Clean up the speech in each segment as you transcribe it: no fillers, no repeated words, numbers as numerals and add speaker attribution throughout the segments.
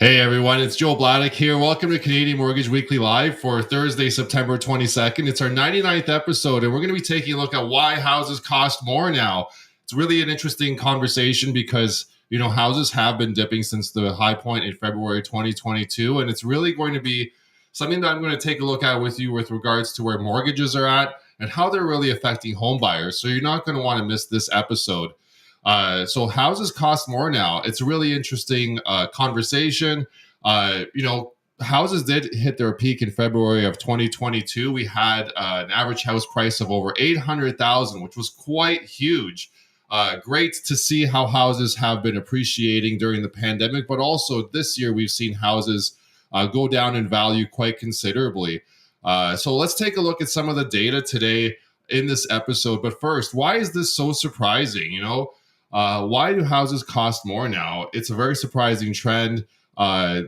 Speaker 1: Hey everyone, it's 𝗪𝗚 here. Welcome to Canadian Mortgage Weekly Live for Thursday, September 22nd. It's our 99th episode, and we're going to be taking a look at why houses cost more now. It's really an interesting conversation because, houses have been dipping since the high point in February 2022, and it's really going to be something that I'm going to take a look at with you with regards to where mortgages are at and how they're really affecting home buyers. So you're not going to want to miss this episode. So houses cost more now. It's a really interesting conversation. Houses did hit their peak in February of 2022. We had an average house price of over $800,000, which was quite huge. Great to see how houses have been appreciating during the pandemic, but also this year we've seen houses go down in value quite considerably. So let's take a look at some of the data today in this episode. But first, why is this so surprising? Why do houses cost more now? It's a very surprising trend.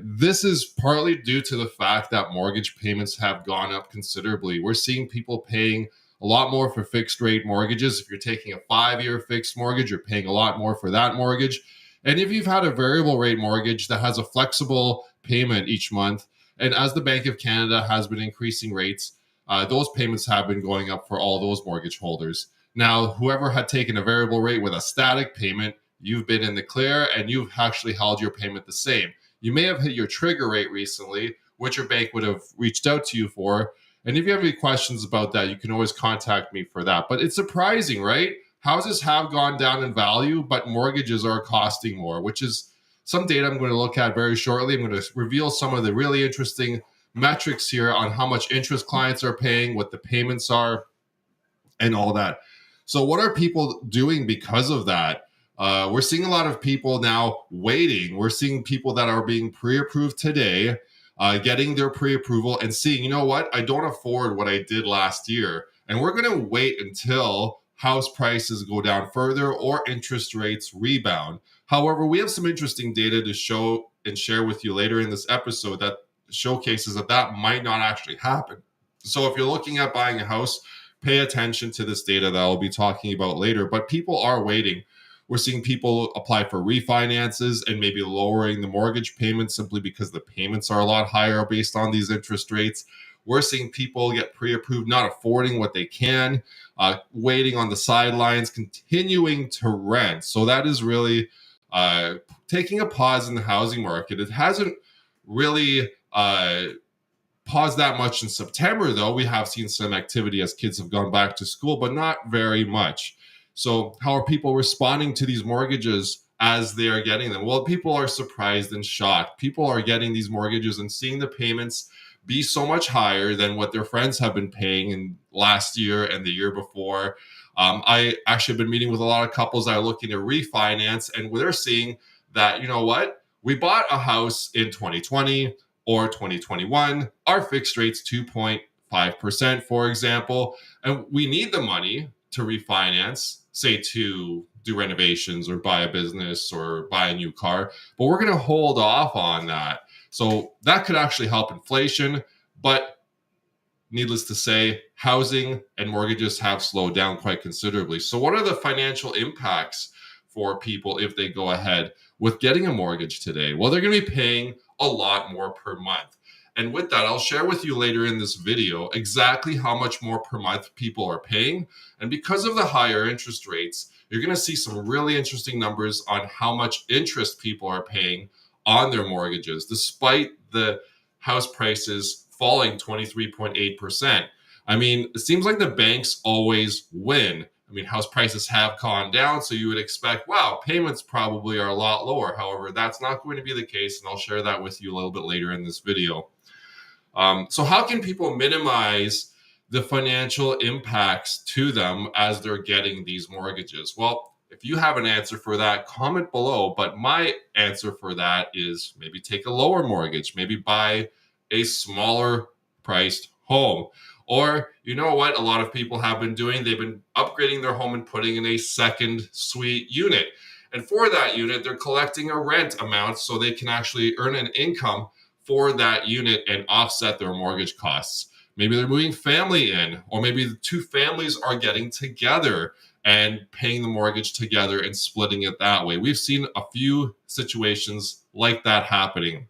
Speaker 1: This is partly due to the fact that mortgage payments have gone up considerably. We're seeing people paying a lot more for fixed rate mortgages. If you're taking a 5-year fixed mortgage, you're paying a lot more for that mortgage. And if you've had a variable rate mortgage that has a flexible payment each month, and as the Bank of Canada has been increasing rates, those payments have been going up for all those mortgage holders. Now, whoever had taken a variable rate with a static payment, you've been in the clear and you've actually held your payment the same. You may have hit your trigger rate recently, which your bank would have reached out to you for. And if you have any questions about that, you can always contact me for that. But it's surprising, right? Houses have gone down in value, but mortgages are costing more, which is some data I'm going to look at very shortly. I'm going to reveal some of the really interesting metrics here on how much interest clients are paying, what the payments are, and all that. So what are people doing because of that? We're seeing a lot of people now waiting. We're seeing people that are being pre-approved today, getting their pre-approval and seeing, you know what, I don't afford what I did last year. And we're going to wait until house prices go down further or interest rates rebound. However, we have some interesting data to show and share with you later in this episode that showcases that might not actually happen. So if you're looking at buying a house, pay attention to this data that I'll be talking about later. But people are waiting. We're seeing people apply for refinances and maybe lowering the mortgage payments simply because the payments are a lot higher based on these interest rates. We're seeing people get pre-approved, not affording what they can, waiting on the sidelines, continuing to rent. So that is really taking a pause in the housing market. It hasn't really paused that much in September, though. We have seen some activity as kids have gone back to school, but not very much. So how are people responding to these mortgages as they are getting them? Well, people are surprised and shocked. People are getting these mortgages and seeing the payments be so much higher than what their friends have been paying in last year and the year before. I actually have been meeting with a lot of couples that are looking to refinance, and they're seeing that, you know what, we bought a house in 2020 or 2021. Our fixed rate's 2.5%, for example, and we need the money to refinance, say to do renovations or buy a business or buy a new car, but we're going to hold off on that. So that could actually help inflation, but needless to say, housing and mortgages have slowed down quite considerably. So what are the financial impacts for people if they go ahead with getting a mortgage today? Well, they're going to be paying a lot more per month. And with that, I'll share with you later in this video exactly how much more per month people are paying. And because of the higher interest rates, you're going to see some really interesting numbers on how much interest people are paying on their mortgages, despite the house prices falling 23.8%. I mean, it seems like the banks always win. I mean, house prices have gone down, so you would expect, wow, payments probably are a lot lower. However, that's not going to be the case, and I'll share that with you a little bit later in this video. So how can people minimize the financial impacts to them as they're getting these mortgages? Well, if you have an answer for that, comment below. But my answer for that is maybe take a lower mortgage, maybe buy a smaller priced home. Or, you know what, a lot of people have been doing, they've been upgrading their home and putting in a second suite unit. And for that unit, they're collecting a rent amount so they can actually earn an income for that unit and offset their mortgage costs. Maybe they're moving family in, or maybe the two families are getting together and paying the mortgage together and splitting it that way. We've seen a few situations like that happening.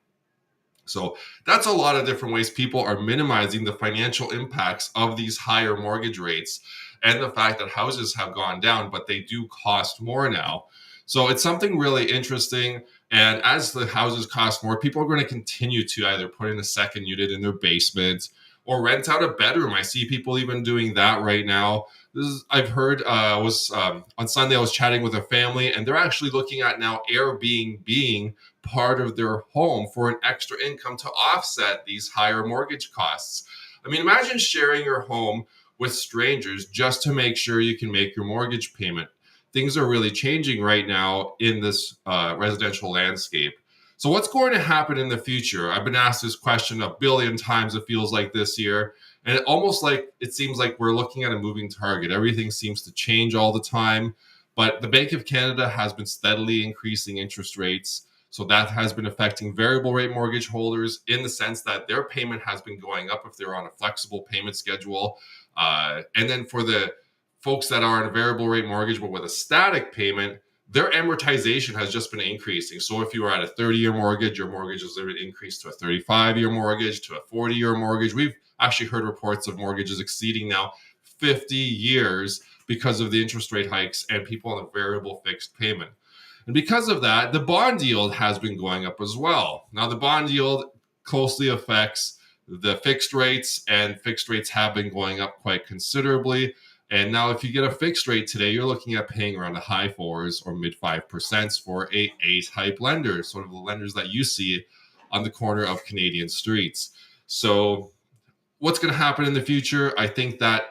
Speaker 1: So that's a lot of different ways people are minimizing the financial impacts of these higher mortgage rates and the fact that houses have gone down, but they do cost more now. So it's something really interesting. And as the houses cost more, people are going to continue to either put in a second unit in their basement or rent out a bedroom. I see people even doing that right now. I've heard on Sunday I was chatting with a family, and they're actually looking at now Airbnb being part of their home for an extra income to offset these higher mortgage costs. I mean, imagine sharing your home with strangers just to make sure you can make your mortgage payment. Things are really changing right now in this residential landscape. So what's going to happen in the future? I've been asked this question a billion times, it feels like, this year. And it seems like we're looking at a moving target. Everything seems to change all the time. But the Bank of Canada has been steadily increasing interest rates. So that has been affecting variable rate mortgage holders in the sense that their payment has been going up if they're on a flexible payment schedule. And then for the folks that are on a variable rate mortgage but with a static payment, their amortization has just been increasing. So if you are at a 30-year mortgage, your mortgage is increased to a 35-year mortgage, to a 40-year mortgage. We've actually heard reports of mortgages exceeding now 50 years because of the interest rate hikes and people on a variable fixed payment. And because of that, the bond yield has been going up as well. Now, the bond yield closely affects the fixed rates, and fixed rates have been going up quite considerably. And now if you get a fixed rate today, you're looking at paying around the high 4s or mid 5% for a A-type lender, sort of the lenders that you see on the corner of Canadian streets. So what's going to happen in the future? I think that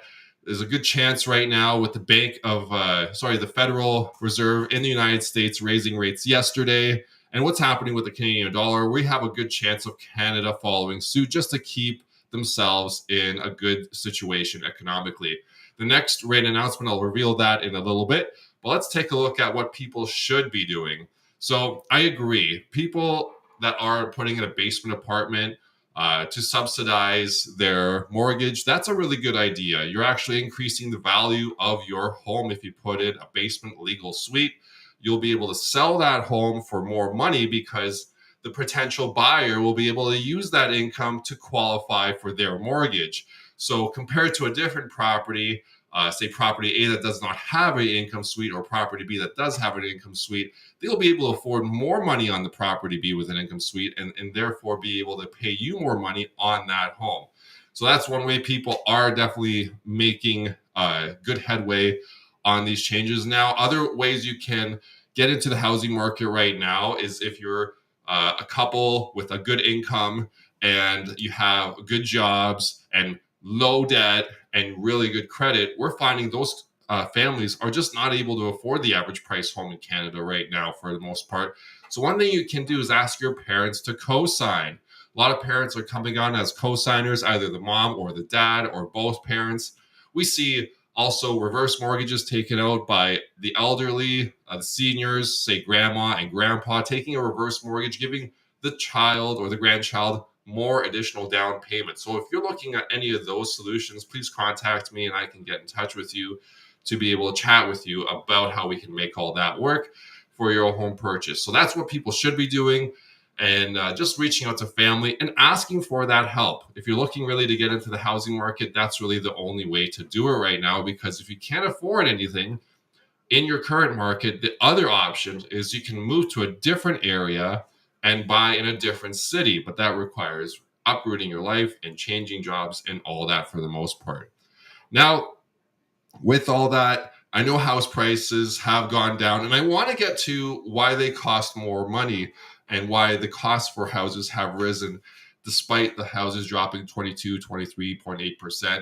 Speaker 1: there's a good chance right now with the Federal Reserve in the United States raising rates yesterday, and what's happening with the Canadian dollar, we have a good chance of Canada following suit just to keep themselves in a good situation economically. The next rate announcement, I'll reveal that in a little bit, but let's take a look at what people should be doing. So I agree. People that are putting in a basement apartment to subsidize their mortgage, that's a really good idea. You're actually increasing the value of your home if you put in a basement legal suite. You'll be able to sell that home for more money because the potential buyer will be able to use that income to qualify for their mortgage. So compared to a different property, say property A that does not have an income suite or property B that does have an income suite, they'll be able to afford more money on the property B with an income suite and therefore be able to pay you more money on that home. So that's one way people are definitely making good headway on these changes. Now, other ways you can get into the housing market right now is if you're a couple with a good income and you have good jobs and low debt and really good credit, we're finding those families are just not able to afford the average price home in Canada right now for the most part. So one thing you can do is ask your parents to co-sign. A lot of parents are coming on as co-signers, either the mom or the dad or both parents. We see also reverse mortgages taken out by the elderly, the seniors, say grandma and grandpa, taking a reverse mortgage, giving the child or the grandchild more additional down payment. So if you're looking at any of those solutions, please contact me and I can get in touch with you to be able to chat with you about how we can make all that work for your home purchase. So that's what people should be doing, and just reaching out to family and asking for that help. If you're looking really to get into the housing market, that's really the only way to do it right now, because if you can't afford anything in your current market, the other option is you can move to a different area and buy in a different city, but that requires uprooting your life and changing jobs and all that for the most part. Now, with all that, I know house prices have gone down, and I want to get to why they cost more money and why the costs for houses have risen despite the houses dropping 23.8%.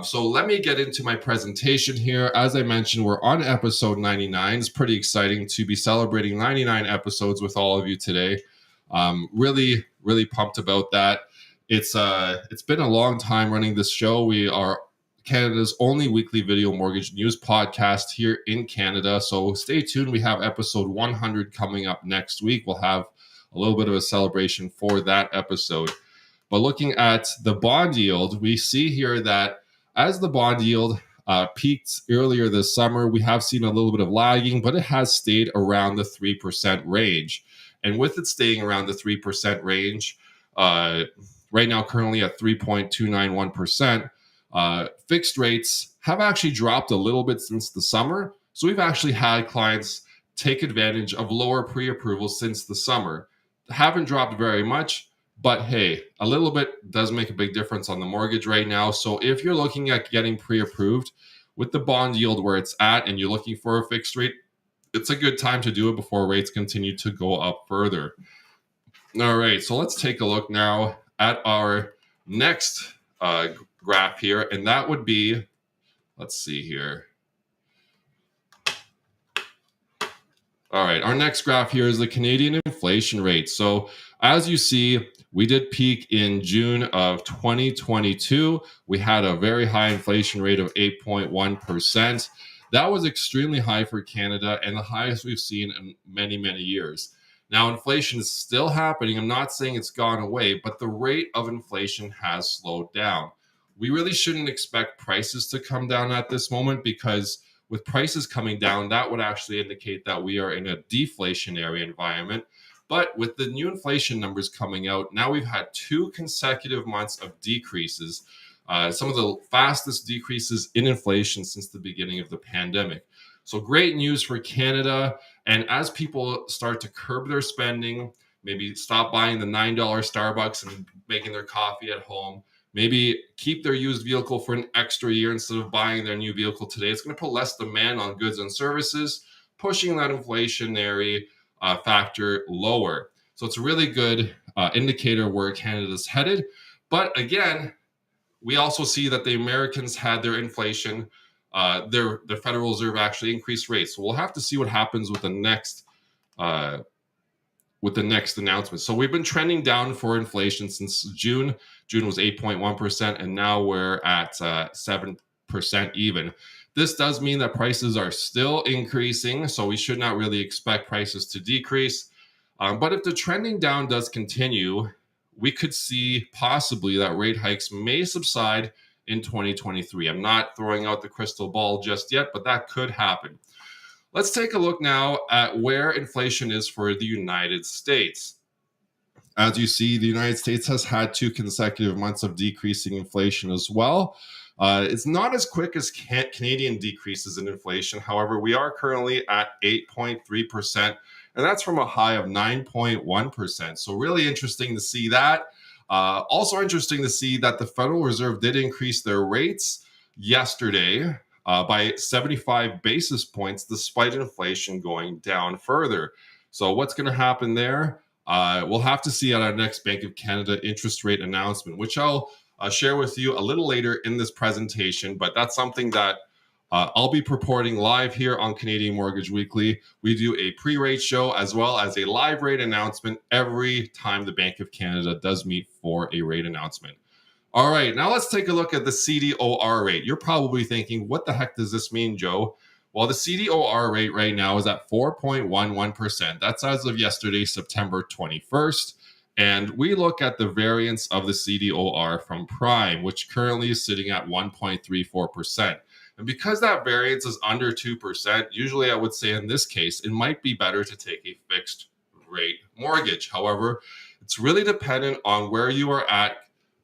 Speaker 1: So let me get into my presentation here. As I mentioned, we're on episode 99. It's pretty exciting to be celebrating 99 episodes with all of you today. Really, really pumped about that. It's been a long time running this show. We are Canada's only weekly video mortgage news podcast here in Canada. So stay tuned. We have episode 100 coming up next week. We'll have a little bit of a celebration for that episode. But looking at the bond yield, we see here that as the bond yield peaked earlier this summer, we have seen a little bit of lagging, but it has stayed around the 3% range. And with it staying around the 3% range, right now currently at 3.291%. Fixed rates have actually dropped a little bit since the summer. So we've actually had clients take advantage of lower pre-approvals since the summer. Haven't dropped very much, but hey, a little bit does make a big difference on the mortgage right now. So if you're looking at getting pre-approved with the bond yield where it's at and you're looking for a fixed rate, it's a good time to do it before rates continue to go up further. All right, so let's take a look now at our next graph here, and that would be, let's see here. All right, our next graph here is the Canadian inflation rate. So as you see, we did peak in June of 2022. We had a very high inflation rate of 8.1%. That was extremely high for Canada and the highest we've seen in many, many years. Now, inflation is still happening. I'm not saying it's gone away, but the rate of inflation has slowed down. We really shouldn't expect prices to come down at this moment, because with prices coming down, that would actually indicate that we are in a deflationary environment. But with the new inflation numbers coming out, now we've had 2 consecutive months of decreases, some of the fastest decreases in inflation since the beginning of the pandemic. So great news for Canada. And as people start to curb their spending, maybe stop buying the $9 Starbucks and making their coffee at home, maybe keep their used vehicle for an extra year instead of buying their new vehicle today, it's going to put less demand on goods and services, pushing that inflationary factor lower. So it's a really good indicator where Canada's headed. But again, we also see that the Americans had their inflation. Their Federal Reserve actually increased rates. So we'll have to see what happens with the next announcement. So we've been trending down for inflation since June. June was 8.1%, and now we're at 7% even. This does mean that prices are still increasing, so we should not really expect prices to decrease. But if the trending down does continue, we could see possibly that rate hikes may subside in 2023. I'm not throwing out the crystal ball just yet, but that could happen. Let's take a look now at where inflation is for the United States. As you see, the United States has had 2 consecutive months of decreasing inflation as well. It's not as quick as Canadian decreases in inflation. However, we are currently at 8.3%, and that's from a high of 9.1%. So really interesting to see that. Also interesting to see that the Federal Reserve did increase their rates yesterday by 75 basis points, despite inflation going down further. So what's going to happen there? We'll have to see at our next Bank of Canada interest rate announcement, which I'll share with you a little later in this presentation. But that's something that I'll be purporting live here on Canadian Mortgage Weekly. We do a pre-rate show as well as a live rate announcement every time the Bank of Canada does meet for a rate announcement. All right, now let's take a look at the CDOR rate. You're probably thinking, what the heck does this mean, Joe? Well, the CDOR rate right now is at 4.11%. That's as of yesterday, September 21st. And we look at the variance of the CDOR from prime, which currently is sitting at 1.34%. And because that variance is under 2%, usually I would say in this case, it might be better to take a fixed rate mortgage. However, it's really dependent on where you are at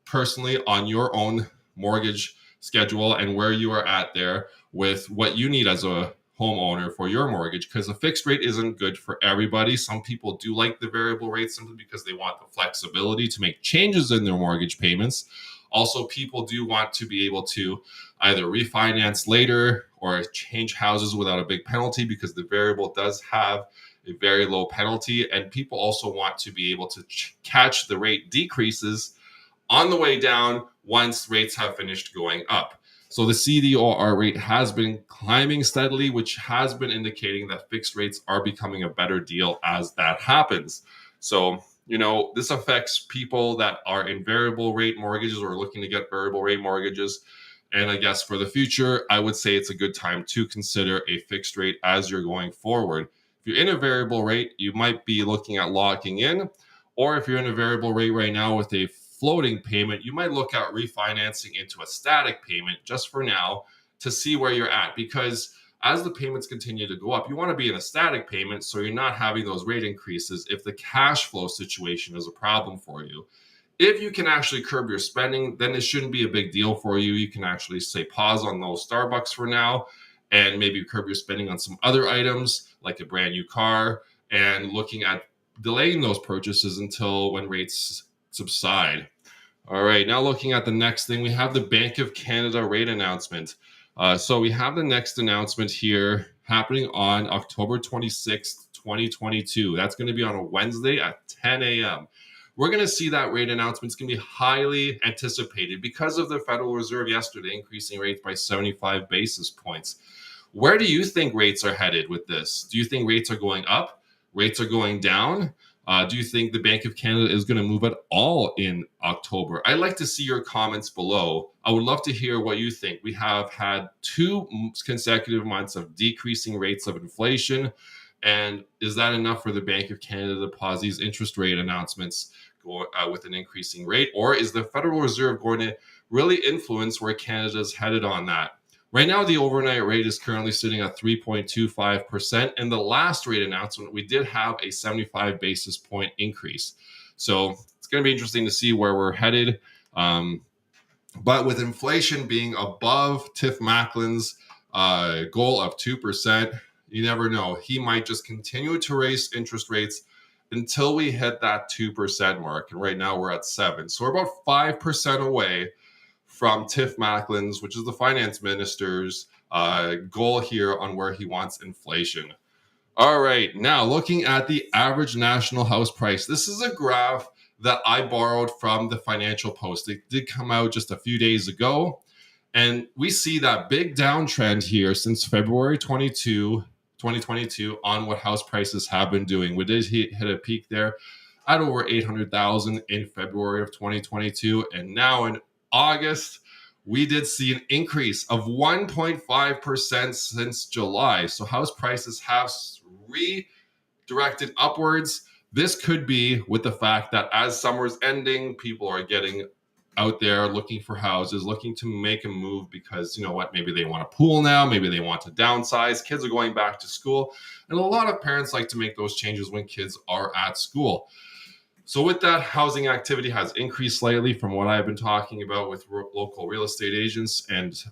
Speaker 1: personally on your own mortgage schedule and where you are at there with what you need as a homeowner for your mortgage, because a fixed rate isn't good for everybody. Some people do like the variable rate simply because they want the flexibility to make changes in their mortgage payments. Also, people do want to be able to either refinance later or change houses without a big penalty, because the variable does have a very low penalty. And people also want to be able to catch the rate decreases on the way down once rates have finished going up. So the CDOR rate has been climbing steadily, which has been indicating that fixed rates are becoming a better deal as that happens. So, this affects people that are in variable rate mortgages or looking to get variable rate mortgages. And I guess for the future, I would say it's a good time to consider a fixed rate as you're going forward. If you're in a variable rate, you might be looking at locking in, or if you're in a variable rate right now with a floating payment, you might look at refinancing into a static payment just for now to see where you're at, because as the payments continue to go up, you want to be in a static payment so you're not having those rate increases if the cash flow situation is a problem for you. If you can actually curb your spending, then it shouldn't be a big deal for you. You can actually say pause on those Starbucks for now and maybe curb your spending on some other items like a brand new car and looking at delaying those purchases until when rates subside. All right, now looking at the next thing, we have the Bank of Canada rate announcement. So we have the next announcement here happening on October 26th, 2022. That's going to be on a Wednesday at 10 a.m. We're going to see that rate announcement is going to be highly anticipated because of the Federal Reserve yesterday increasing rates by 75 basis points. Where do you think rates are headed with this? Do you think rates are going up? Rates are going down? Do you think the Bank of Canada is going to move at all in October? I'd like to see your comments below. I would love to hear what you think. We have had 2 consecutive months of decreasing rates of inflation. And is that enough for the Bank of Canada to pause these interest rate announcements with an increasing rate? Or is the Federal Reserve going to really influence where Canada's headed on that? Right now, the overnight rate is currently sitting at 3.25%. And the last rate announcement, we did have a 75 basis point increase. So it's going to be interesting to see where we're headed. But with inflation being above 𝗪𝗂𝗪𝗀𝗄's goal of 2%, you never know. He might just continue to raise interest rates until we hit that 2% mark. And right now we're at 7%. So we're about 5% away from 𝗪𝗂𝗪𝗀𝗄's, which is the finance minister's goal here on where he wants inflation. All right, now looking at the average national house price. This is a graph that I borrowed from the Financial Post. It did come out just a few days ago. And we see that big downtrend here since February 2022 on what house prices have been doing. We did hit a peak there at over 800,000 in February of 2022. And now in August, we did see an increase of 1.5% since July. So house prices have redirected upwards. This could be with the fact that as summer's ending, people are getting out there looking for houses, looking to make a move because, you know what, maybe they want a pool now, maybe they want to downsize, kids are going back to school, and a lot of parents like to make those changes when kids are at school. So with that, housing activity has increased slightly from what I've been talking about with local real estate agents and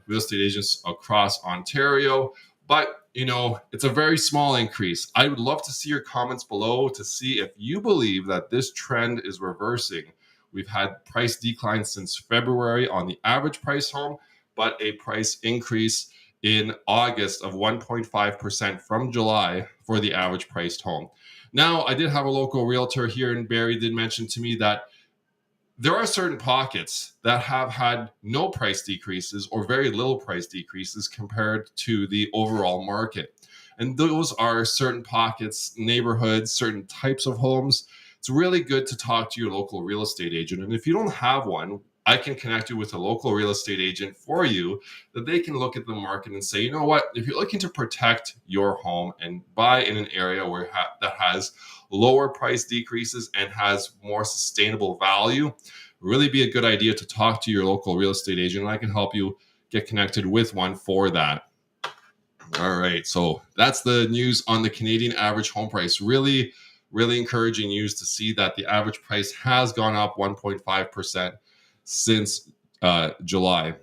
Speaker 1: real estate agents across Ontario. But, you know, it's a very small increase. I would love to see your comments below to see if you believe that this trend is reversing. We've had price declines since February on the average price home, but a price increase in August of 1.5% from July for the average priced home. Now, I did have a local realtor here in Barrie did mention to me that there are certain pockets that have had no price decreases or very little price decreases compared to the overall market. And those are certain pockets, neighborhoods, certain types of homes. It's really good to talk to your local real estate agent. And if you don't have one, I can connect you with a local real estate agent for you that they can look at the market and say, you know what, if you're looking to protect your home and buy in an area where that has lower price decreases and has more sustainable value, really be a good idea to talk to your local real estate agent. And I can help you get connected with one for that. All right, so that's the news on the Canadian average home price. Really encouraging news to see that the average price has gone up 1.5% since July.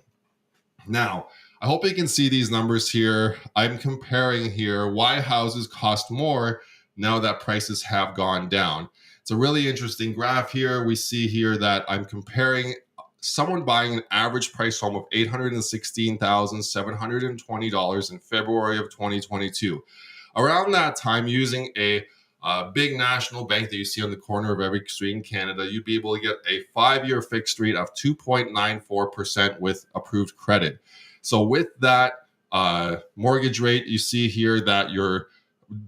Speaker 1: Now, I hope you can see these numbers here. I'm comparing here why houses cost more now that prices have gone down. It's a really interesting graph here. We see here that I'm comparing someone buying an average price home of $816,720 in February of 2022. Around that time, using a big national bank that you see on the corner of every street in Canada, you'd be able to get a 5-year fixed rate of 2.94% with approved credit. So with that mortgage rate, you see here that your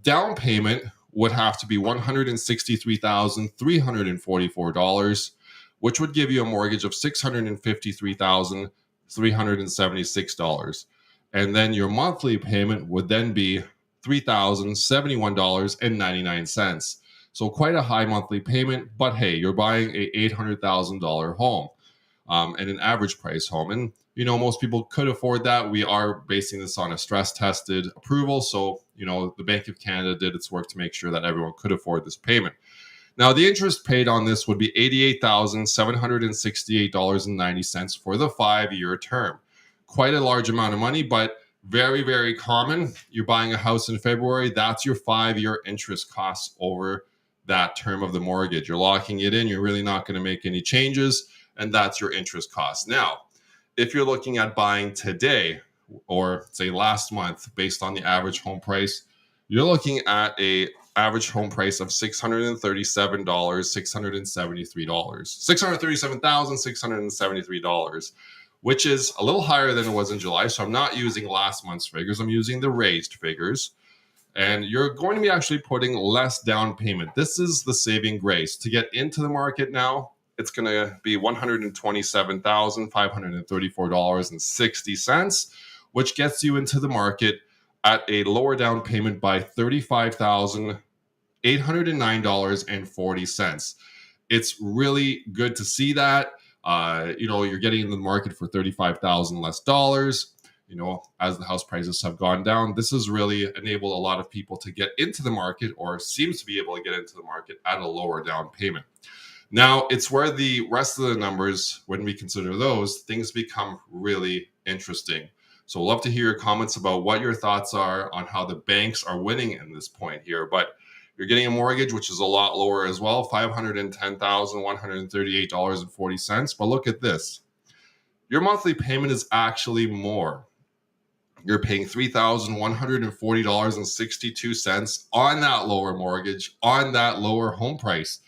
Speaker 1: down payment would have to be $163,344, which would give you a mortgage of $653,376. And then your monthly payment would then be $3,071.99. So quite a high monthly payment, but hey, you're buying a $800,000 home and an average price home. And, you know, most people could afford that. We are basing this on a stress tested approval. So, you know, the Bank of Canada did its work to make sure that everyone could afford this payment. Now, the interest paid on this would be $88,768.90 for the 5-year term. Quite a large amount of money, but very, very common. You're buying a house in February, that's your 5-year interest costs over that term of the mortgage. You're locking it in, you're really not going to make any changes, and that's your interest cost. Now, if you're looking at buying today or say last month based on the average home price, you're looking at a average home price of $637,673, which is a little higher than it was in July. So I'm not using last month's figures. I'm using the raised figures. And you're going to be actually putting less down payment. This is the saving grace. To get into the market now, it's going to be $127,534.60, which gets you into the market at a lower down payment by $35,809.40. It's really good to see that. You're getting into the market for $35,000 less dollars. As the house prices have gone down, this has really enabled a lot of people to get into the market, or seems to be able to get into the market at a lower down payment. Now, it's where the rest of the numbers, when we consider those, things become really interesting. So I'd love to hear your comments about what your thoughts are on how the banks are winning in this point here. But you're getting a mortgage, which is a lot lower as well, $510,138.40. But look at this. Your monthly payment is actually more. You're paying $3,140.62 on that lower mortgage, on that lower home price.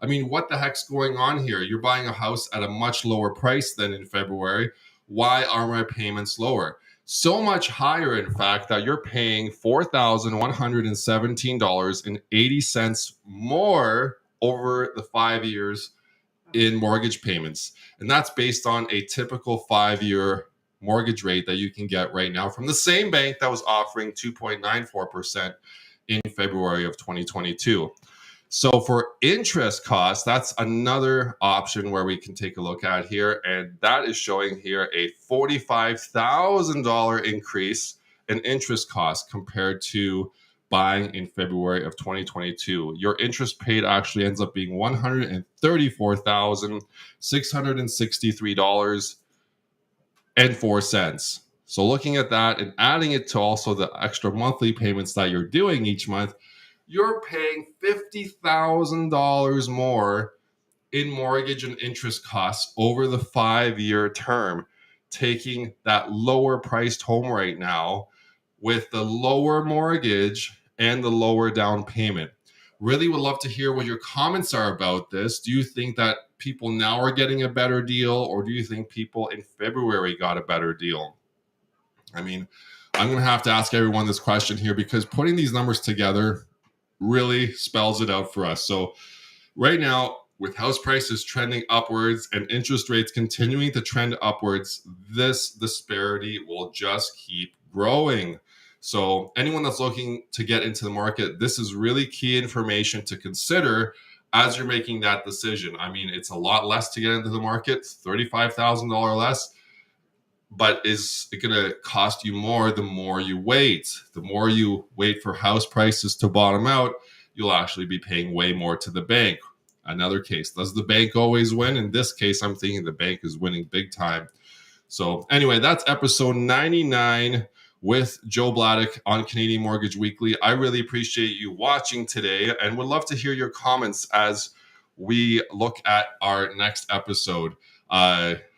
Speaker 1: I mean, what the heck's going on here? You're buying a house at a much lower price than in February. Why are my payments lower? So much higher, in fact, that you're paying $4,117.80 more over the 5 years in mortgage payments. And that's based on a typical 5-year mortgage rate that you can get right now from the same bank that was offering 2.94% in February of 2022. So for interest costs, that's another option where we can take a look at here. And that is showing here a $45,000 increase in interest costs compared to buying in February of 2022. Your interest paid actually ends up being $134,663.04. So looking at that and adding it to also the extra monthly payments that you're doing each month, you're paying $50,000 more in mortgage and interest costs over the 5-year term, taking that lower priced home right now with the lower mortgage and the lower down payment. Really would love to hear what your comments are about this. Do you think that people now are getting a better deal, or do you think people in February got a better deal? I mean, I'm going to have to ask everyone this question here, because putting these numbers together really spells it out for us. So right now, with house prices trending upwards and interest rates continuing to trend upwards, this disparity will just keep growing. So anyone that's looking to get into the market, this is really key information to consider as you're making that decision. I mean, it's a lot less to get into the market, $35,000 less. But is it going to cost you more the more you wait? The more you wait for house prices to bottom out, you'll actually be paying way more to the bank. Another case, does the bank always win? In this case, I'm thinking the bank is winning big time. So anyway, that's episode 99 with Joe 𝗏𝗏𝗃 on Canadian Mortgage Weekly. I really appreciate you watching today and would love to hear your comments as we look at our next episode.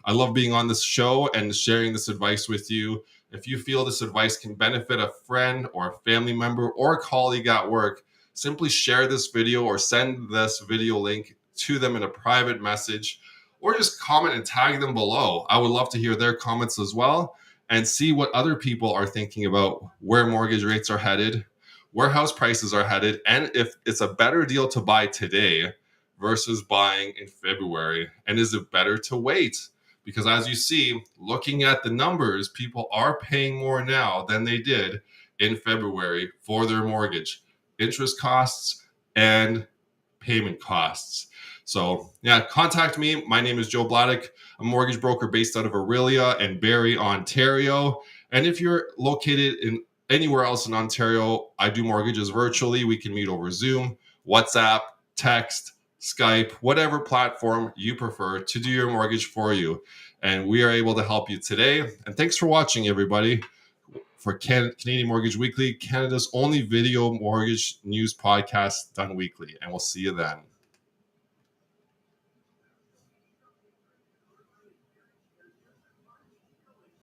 Speaker 1: I love being on this show and sharing this advice with you. If you feel this advice can benefit a friend or a family member or a colleague at work, simply share this video or send this video link to them in a private message, or just comment and tag them below. I would love to hear their comments as well and see what other people are thinking about where mortgage rates are headed, where house prices are headed, and if it's a better deal to buy today versus buying in February. And is it better to wait? Because as you see, looking at the numbers, people are paying more now than they did in February for their mortgage, interest costs and payment costs. So yeah, contact me. My name is Joe 𝗏𝗏𝗃. I'm a mortgage broker based out of Orillia and Barrie, Ontario. And if you're located in anywhere else in Ontario, I do mortgages virtually. We can meet over Zoom, WhatsApp, text, Skype, whatever platform you prefer to do your mortgage for you. And we are able to help you today. And thanks for watching, everybody, for Canadian Mortgage Weekly, Canada's only video mortgage news podcast done weekly. And we'll see you then.